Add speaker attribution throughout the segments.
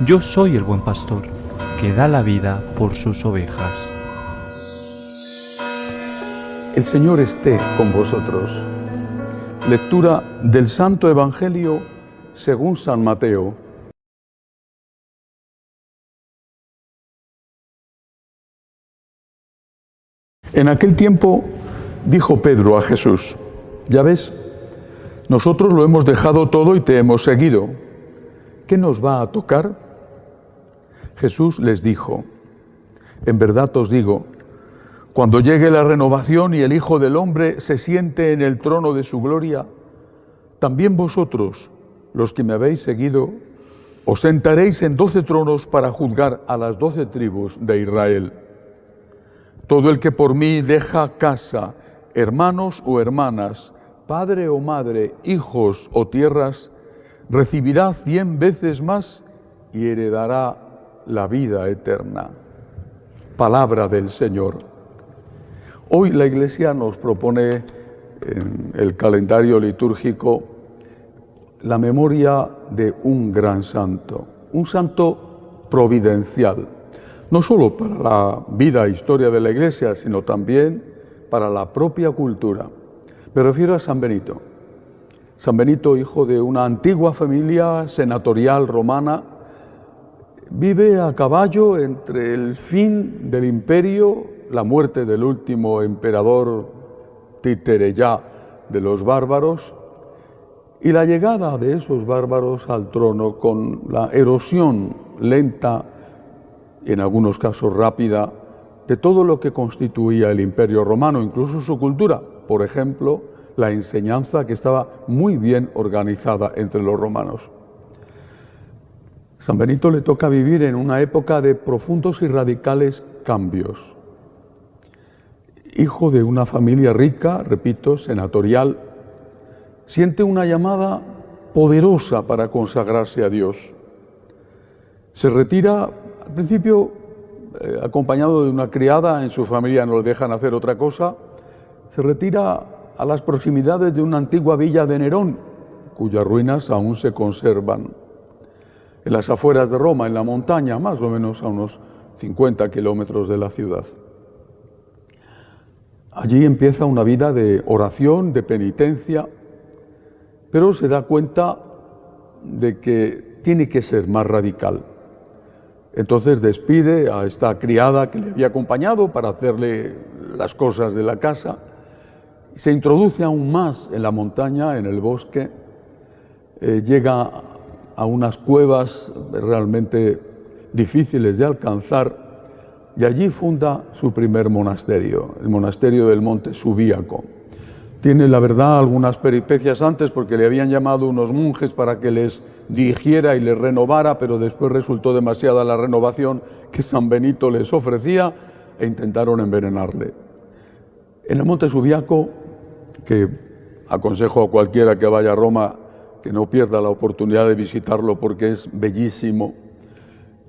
Speaker 1: Yo soy el buen pastor, que da la vida por sus ovejas.
Speaker 2: El Señor esté con vosotros. Lectura del Santo Evangelio según San Mateo. En aquel tiempo dijo Pedro a Jesús: «Ya ves, nosotros lo hemos dejado todo y te hemos seguido. ¿Qué nos va a tocar?» Jesús les dijo: «En verdad os digo, cuando llegue la renovación y el Hijo del Hombre se siente en el trono de su gloria, también vosotros, los que me habéis seguido, os sentaréis en 12 tronos para juzgar a las 12 tribus de Israel. Todo el que por mí deja casa, hermanos o hermanas, padre o madre, hijos o tierras, recibirá 100 veces más y heredará la vida eterna». Palabra del Señor. Hoy la Iglesia nos propone en el calendario litúrgico la memoria de un gran santo, un santo providencial, no solo para la vida e historia de la Iglesia, sino también para la propia cultura. Me refiero a San Benito. San Benito, hijo de una antigua familia senatorial romana, vive a caballo entre el fin del imperio, la muerte del último emperador títere ya de los bárbaros, y la llegada de esos bárbaros al trono con la erosión lenta, en algunos casos rápida, de todo lo que constituía el Imperio Romano, incluso su cultura. Por ejemplo, la enseñanza, que estaba muy bien organizada entre los romanos. San Benito le toca vivir en una época de profundos y radicales cambios. Hijo de una familia rica, repito, senatorial, siente una llamada poderosa para consagrarse a Dios. Se retira, al principio, acompañado de una criada, en su familia no le dejan hacer otra cosa, se retira a las proximidades de una antigua villa de Nerón, cuyas ruinas aún se conservan, en las afueras de Roma, en la montaña, más o menos a unos 50 kilómetros de la ciudad. Allí empieza una vida de oración, de penitencia, pero se da cuenta de que tiene que ser más radical. Entonces despide a esta criada que le había acompañado para hacerle las cosas de la casa, y se introduce aún más en la montaña, en el bosque, llega a unas cuevas realmente difíciles de alcanzar, y allí funda su primer monasterio, el monasterio del Monte Subíaco. Tiene, la verdad, algunas peripecias antes, porque le habían llamado unos monjes para que les dirigiera y les renovara, pero después resultó demasiada la renovación que San Benito les ofrecía e intentaron envenenarle. En el Monte Subíaco, que aconsejo a cualquiera que vaya a Roma que no pierda la oportunidad de visitarlo porque es bellísimo,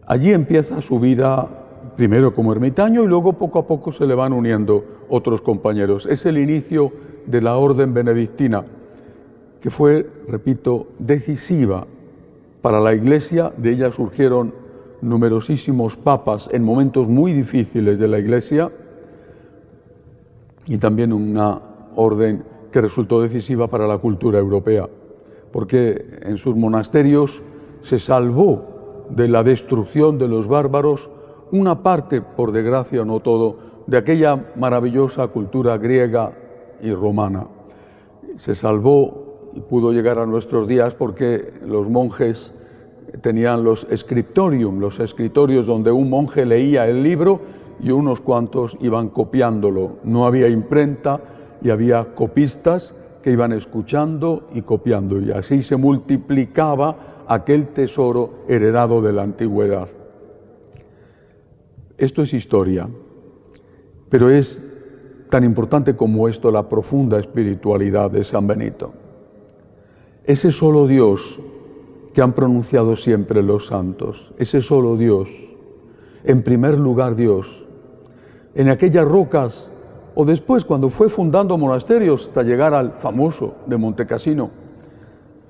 Speaker 2: allí empieza su vida primero como ermitaño y luego poco a poco se le van uniendo otros compañeros. Es el inicio de la orden benedictina, que fue, repito, decisiva para la Iglesia. De ella surgieron numerosísimos papas en momentos muy difíciles de la Iglesia, y también una orden que resultó decisiva para la cultura europea, porque en sus monasterios se salvó de la destrucción de los bárbaros una parte, por desgracia no todo, de aquella maravillosa cultura griega y romana. Se salvó y pudo llegar a nuestros días porque los monjes tenían los scriptorium, los escritorios donde un monje leía el libro y unos cuantos iban copiándolo. No había imprenta y había copistas que iban escuchando y copiando, y así se multiplicaba aquel tesoro heredado de la antigüedad. Esto es historia, pero es tan importante como esto la profunda espiritualidad de San Benito. Ese solo Dios que han pronunciado siempre los santos, ese solo Dios, en primer lugar Dios, en aquellas rocas, o después cuando fue fundando monasterios hasta llegar al famoso de Montecassino,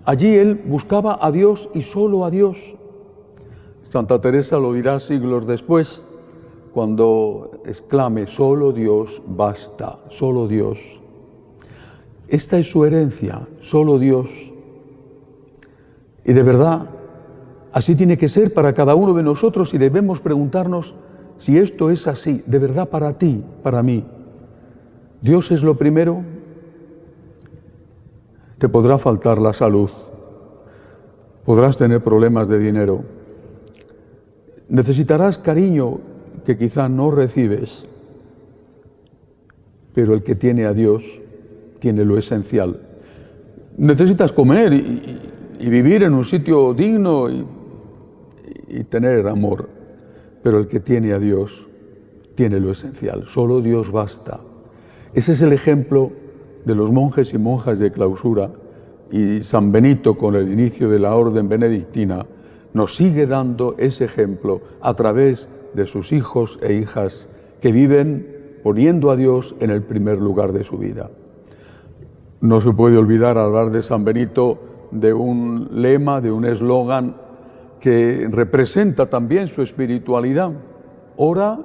Speaker 2: allí él buscaba a Dios y solo a Dios. Santa Teresa lo dirá siglos después, cuando exclame, solo Dios basta, solo Dios. Esta es su herencia, solo Dios. Y de verdad, así tiene que ser para cada uno de nosotros y debemos preguntarnos si esto es así, de verdad para ti, para mí. ¿Dios es lo primero? Te podrá faltar la salud, podrás tener problemas de dinero, necesitarás cariño que quizá no recibes, pero el que tiene a Dios tiene lo esencial. Necesitas comer y vivir en un sitio digno y tener amor, pero el que tiene a Dios tiene lo esencial. Solo Dios basta. Ese es el ejemplo de los monjes y monjas de clausura, y San Benito, con el inicio de la orden benedictina, nos sigue dando ese ejemplo a través de sus hijos e hijas que viven poniendo a Dios en el primer lugar de su vida. No se puede olvidar, al hablar de San Benito, de un lema, de un eslogan que representa también su espiritualidad. Ora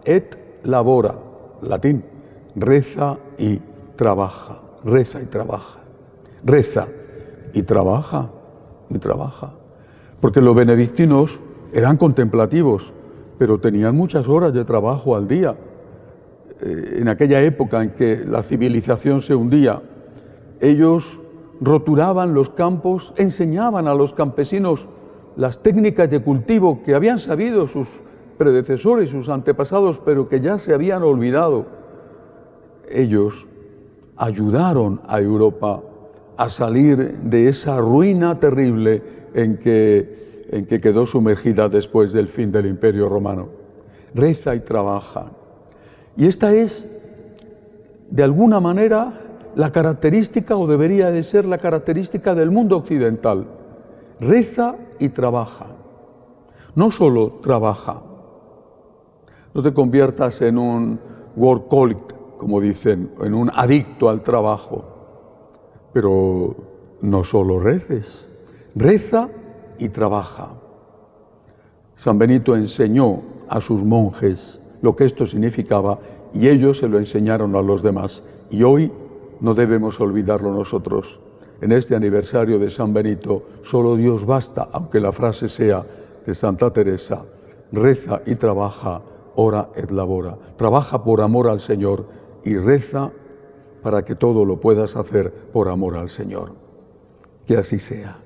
Speaker 2: et labora, latín, reza y trabaja, reza y trabaja, reza y trabaja y trabaja. Porque los benedictinos eran contemplativos, pero tenían muchas horas de trabajo al día. En aquella época en que la civilización se hundía, ellos roturaban los campos, enseñaban a los campesinos las técnicas de cultivo que habían sabido sus predecesores, sus antepasados, pero que ya se habían olvidado. Ellos ayudaron a Europa a salir de esa ruina terrible en que quedó sumergida después del fin del Imperio Romano. Reza y trabaja. Y esta es, de alguna manera, la característica, o debería de ser la característica del mundo occidental. Reza y trabaja. No solo trabaja. No te conviertas en un workaholic, como dicen, en un adicto al trabajo. Pero no solo reces, reza y trabaja. San Benito enseñó a sus monjes lo que esto significaba y ellos se lo enseñaron a los demás. Y hoy no debemos olvidarlo nosotros. En este aniversario de San Benito, solo Dios basta, aunque la frase sea de Santa Teresa, reza y trabaja, ora et labora. Trabaja por amor al Señor y reza para que todo lo puedas hacer por amor al Señor. Que así sea.